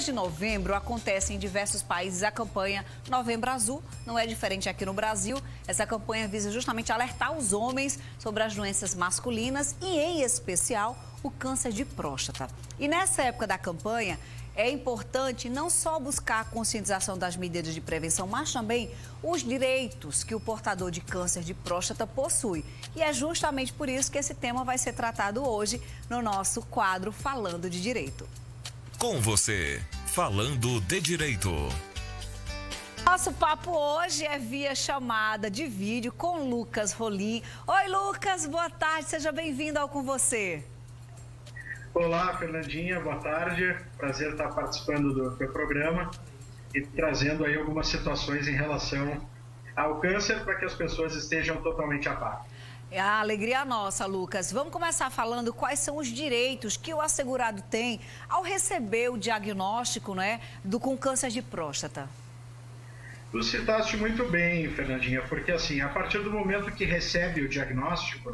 De novembro acontece em diversos países a campanha Novembro Azul, não é diferente aqui no Brasil. Essa campanha visa justamente alertar os homens sobre as doenças masculinas e, em especial, o câncer de próstata. E nessa época da campanha, é importante não só buscar a conscientização das medidas de prevenção, mas também os direitos que o portador de câncer de próstata possui. E é justamente por isso que esse tema vai ser tratado hoje no nosso quadro Falando de Direito. Com você, Falando de Direito. Nosso papo hoje é via chamada de vídeo com Lucas Rolim. Oi, Lucas, boa tarde, seja bem-vindo ao Com Você. Olá, Fernandinha, boa tarde. Prazer estar participando do teu programa e trazendo aí algumas situações em relação ao câncer para que as pessoas estejam totalmente a par. É a alegria nossa, Lucas. Vamos começar falando quais são os direitos que o assegurado tem ao receber o diagnóstico, com câncer de próstata. Tu citaste muito bem, Fernandinha, porque assim, a partir do momento que recebe o diagnóstico,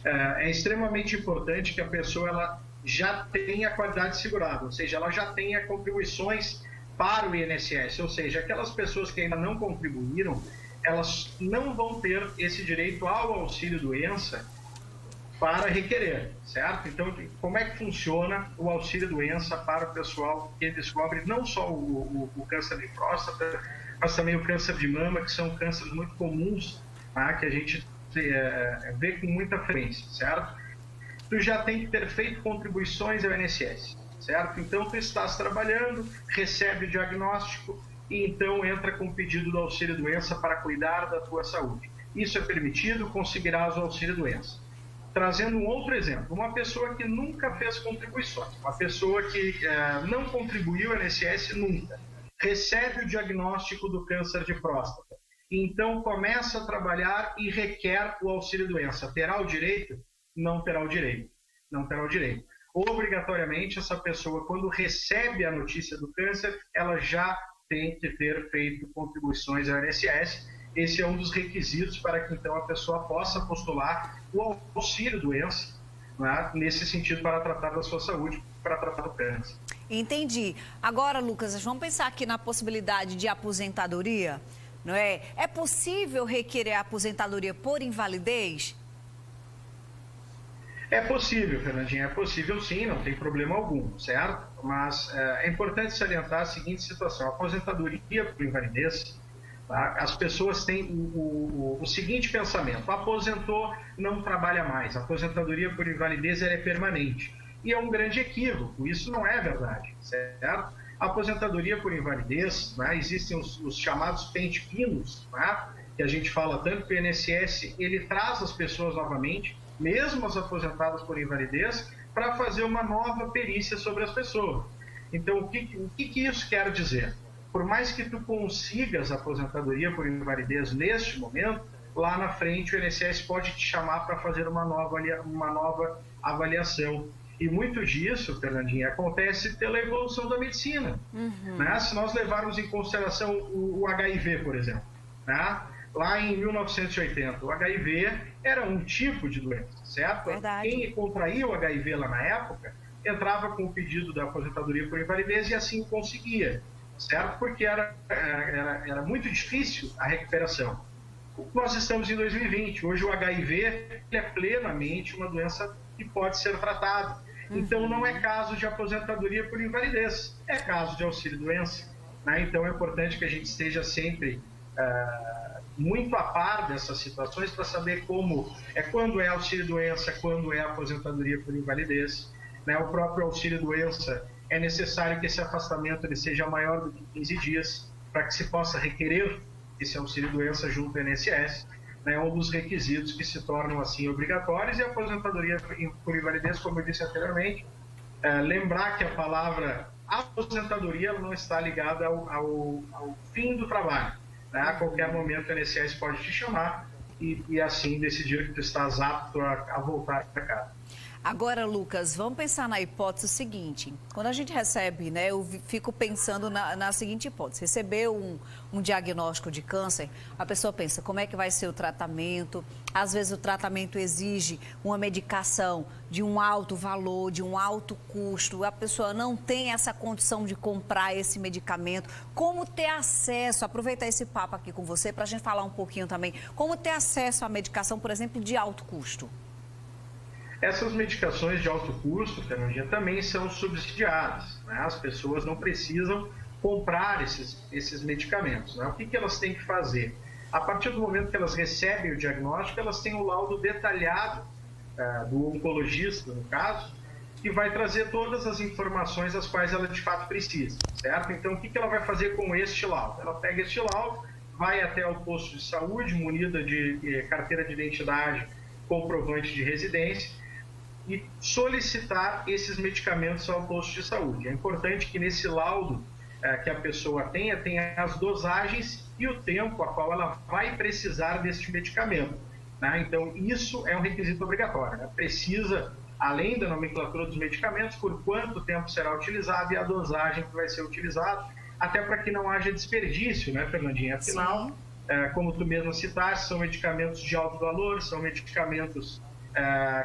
é extremamente importante que a pessoa ela já tenha a qualidade segurada, ou seja, ela já tenha contribuições para o INSS, ou seja, aquelas pessoas que ainda não contribuíram, elas não vão ter esse direito ao auxílio-doença para requerer, certo? Então, como é que funciona o auxílio-doença para o pessoal que descobre não só o câncer de próstata, mas também o câncer de mama, que são cânceres muito comuns, que a gente vê com muita frequência, certo? Tu já tem que ter feito contribuições ao INSS, certo? Então, tu estás trabalhando, recebe o diagnóstico, e então entra com o pedido do auxílio-doença para cuidar da tua saúde. Isso é permitido, conseguirás o auxílio-doença. Trazendo um outro exemplo, uma pessoa que nunca fez contribuições, uma pessoa que não contribuiu ao INSS nunca, recebe o diagnóstico do câncer de próstata, então começa a trabalhar e requer o auxílio-doença. Terá o direito? Não terá o direito. Não terá o direito. Obrigatoriamente, essa pessoa, quando recebe a notícia do câncer, ela já tem que ter feito contribuições ao INSS. Esse é um dos requisitos para que então a pessoa possa postular o auxílio-doença, nesse sentido, para tratar da sua saúde, para tratar do câncer. Entendi. Agora, Lucas, vamos pensar aqui na possibilidade de aposentadoria, não é? É possível requerer a aposentadoria por invalidez? É possível, Fernandinha, é possível sim, não tem problema algum, certo? Mas é importante salientar a seguinte situação: a aposentadoria por invalidez, as pessoas têm o seguinte pensamento: aposentou, não trabalha mais, a aposentadoria por invalidez ela é permanente. E é um grande equívoco, isso não é verdade, certo? A aposentadoria por invalidez, existem os chamados pente-finos, que a gente fala tanto que o INSS, ele traz as pessoas novamente, mesmo as aposentadas por invalidez, para fazer uma nova perícia sobre as pessoas. Então, o que isso quer dizer? Por mais que tu consigas a aposentadoria por invalidez neste momento, lá na frente o INSS pode te chamar para fazer uma nova avaliação. E muito disso, Fernandinha, acontece pela evolução da medicina. Se nós levarmos em consideração o HIV, por exemplo, lá em 1980, o HIV era um tipo de doença, certo? Verdade. Quem contraía o HIV lá na época entrava com o pedido da aposentadoria por invalidez e assim conseguia, certo? Porque era muito difícil a recuperação. Nós estamos em 2020, hoje o HIV é plenamente uma doença que pode ser tratada. Então não é caso de aposentadoria por invalidez, é caso de auxílio-doença. Então é importante que a gente esteja sempre muito a par dessas situações para saber quando é auxílio-doença, quando é aposentadoria por invalidez. O próprio auxílio-doença, é necessário que esse afastamento ele seja maior do que 15 dias para que se possa requerer esse auxílio-doença junto ao INSS. Um dos requisitos que se tornam assim obrigatórios, e a aposentadoria por invalidez, como eu disse anteriormente, lembrar que a palavra aposentadoria ela não está ligada ao fim do trabalho. A qualquer momento o INSS pode te chamar e assim decidir que tu estás apto a voltar para casa. Agora, Lucas, vamos pensar na hipótese seguinte. Quando a gente recebe, né, eu fico pensando na seguinte hipótese. Recebeu um diagnóstico de câncer, a pessoa pensa, como é que vai ser o tratamento? Às vezes o tratamento exige uma medicação de um alto valor, de um alto custo. A pessoa não tem essa condição de comprar esse medicamento. Como ter acesso, aproveitar esse papo aqui com você para a gente falar um pouquinho também, como ter acesso à medicação, por exemplo, de alto custo? Essas medicações de alto custo, Fernandinha, também são subsidiadas, né? As pessoas não precisam comprar esses medicamentos, né? O que elas têm que fazer? A partir do momento que elas recebem o diagnóstico, elas têm o laudo detalhado do oncologista, no caso, que vai trazer todas as informações as quais ela de fato precisa, certo? Então, o que ela vai fazer com este laudo? Ela pega este laudo, vai até o posto de saúde, munida de carteira de identidade, comprovante de residência, e solicitar esses medicamentos ao posto de saúde. É importante que nesse laudo que a pessoa tenha as dosagens e o tempo a qual ela vai precisar deste medicamento, né? Então, isso é um requisito obrigatório, né? Precisa, além da nomenclatura dos medicamentos, por quanto tempo será utilizado e a dosagem que vai ser utilizada, até para que não haja desperdício, né, Fernandinha? Afinal, como tu mesmo citaste, são medicamentos de alto valor, são medicamentos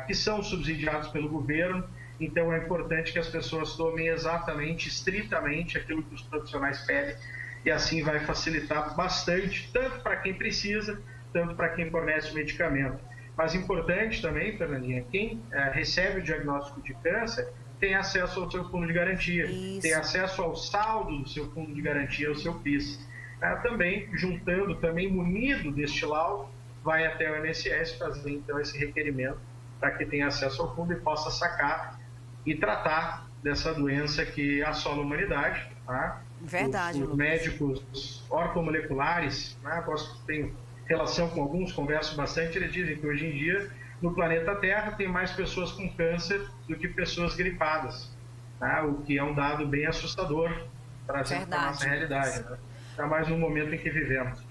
que são subsidiados pelo governo, então é importante que as pessoas tomem exatamente, estritamente aquilo que os profissionais pedem, e assim vai facilitar bastante, tanto para quem precisa, tanto para quem fornece o medicamento. Mas importante também, Fernandinha, quem recebe o diagnóstico de câncer tem acesso ao seu fundo de garantia, tem acesso ao saldo do seu fundo de garantia, ao seu PIS. Também, juntando, também munido deste laudo, vai até o INSS fazer então esse requerimento para que tenha acesso ao fundo e possa sacar e tratar dessa doença que assola a humanidade. Tá? Verdade. Os médicos ortomoleculares, né, tenho relação com alguns, converso bastante, eles dizem que hoje em dia no planeta Terra tem mais pessoas com câncer do que pessoas gripadas, tá? O que é um dado bem assustador trazendo para a nossa realidade, né? Ainda mais no momento em que vivemos.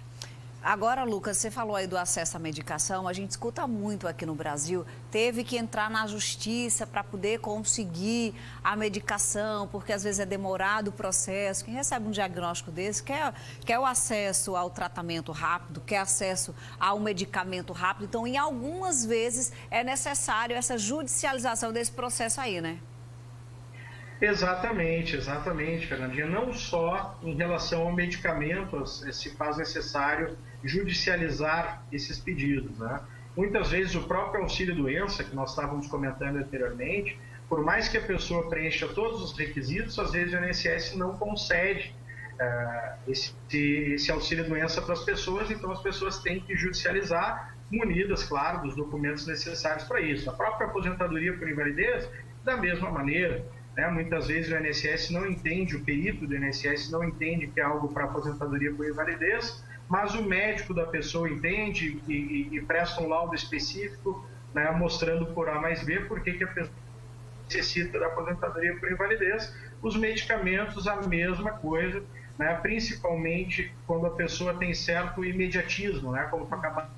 Agora, Lucas, você falou aí do acesso à medicação, a gente escuta muito aqui no Brasil, teve que entrar na justiça para poder conseguir a medicação, porque às vezes é demorado o processo. Quem recebe um diagnóstico desse quer o acesso ao tratamento rápido, quer acesso ao medicamento rápido. Então, em algumas vezes é necessário essa judicialização desse processo aí, né? Exatamente, Fernandinha. Não só em relação ao medicamento se faz necessário judicializar esses pedidos, né? Muitas vezes o próprio auxílio-doença, que nós estávamos comentando anteriormente, por mais que a pessoa preencha todos os requisitos, às vezes o INSS não concede esse auxílio-doença para as pessoas, então as pessoas têm que judicializar, munidas, claro, dos documentos necessários para isso. A própria aposentadoria por invalidez, da mesma maneira. Muitas vezes o INSS não entende, o perito do INSS não entende que é algo para aposentadoria por invalidez, mas o médico da pessoa entende e presta um laudo específico, né, mostrando por A mais B por que a pessoa necessita da aposentadoria por invalidez. Os medicamentos, a mesma coisa, né, principalmente quando a pessoa tem certo imediatismo, né, como para acabar.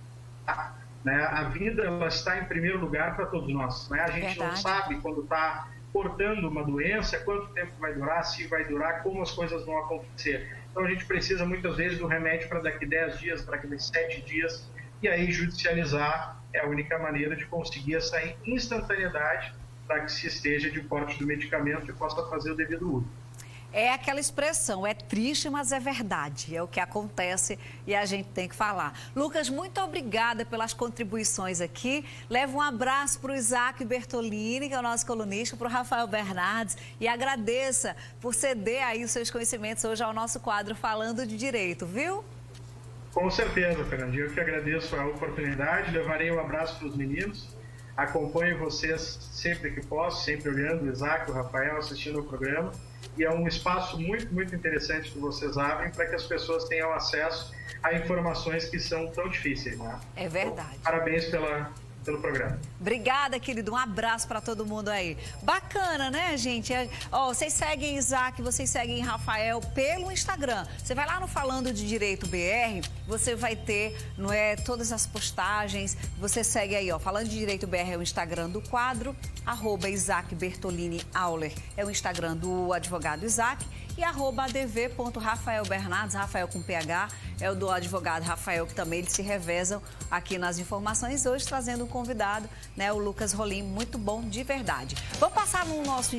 Né, a vida ela está em primeiro lugar para todos nós. Né? A gente não sabe quando está portando uma doença, quanto tempo vai durar, se vai durar, como as coisas vão acontecer. Então a gente precisa muitas vezes do remédio para daqui 10 dias, para daqui 7 dias, e aí judicializar é a única maneira de conseguir essa instantaneidade para que se esteja de porte do medicamento e possa fazer o devido uso. É aquela expressão, é triste, mas é verdade. É o que acontece e a gente tem que falar. Lucas, muito obrigada pelas contribuições aqui. Leva um abraço para o Isaac Bertolini, que é o nosso colunista, para o Rafael Bernardes. E agradeça por ceder aí os seus conhecimentos hoje ao nosso quadro Falando de Direito, viu? Com certeza, Fernandinho. Eu que agradeço a oportunidade. Levarei um abraço para os meninos. Acompanho vocês sempre que posso, sempre olhando o Isaac, o Rafael, assistindo o programa. E é um espaço muito, muito interessante que vocês abrem para que as pessoas tenham acesso a informações que são tão difíceis, né? É verdade. Então, parabéns pelo programa. Obrigada, querido. Um abraço para todo mundo aí. Bacana, né, gente? Vocês seguem Isaac, vocês seguem Rafael pelo Instagram. Você vai lá no Falando de Direito BR, você vai ter, não é, todas as postagens. Você segue aí, ó, Falando de Direito BR é o Instagram do quadro, @Isaac Bertolini Auler é o Instagram do advogado Isaac e @adv.rafaelbernardes, Rafael com PH, é o do advogado Rafael, que também eles se revezam aqui nas informações. Hoje trazendo um convidado, né, o Lucas Rolim, muito bom de verdade. Vamos passar no nosso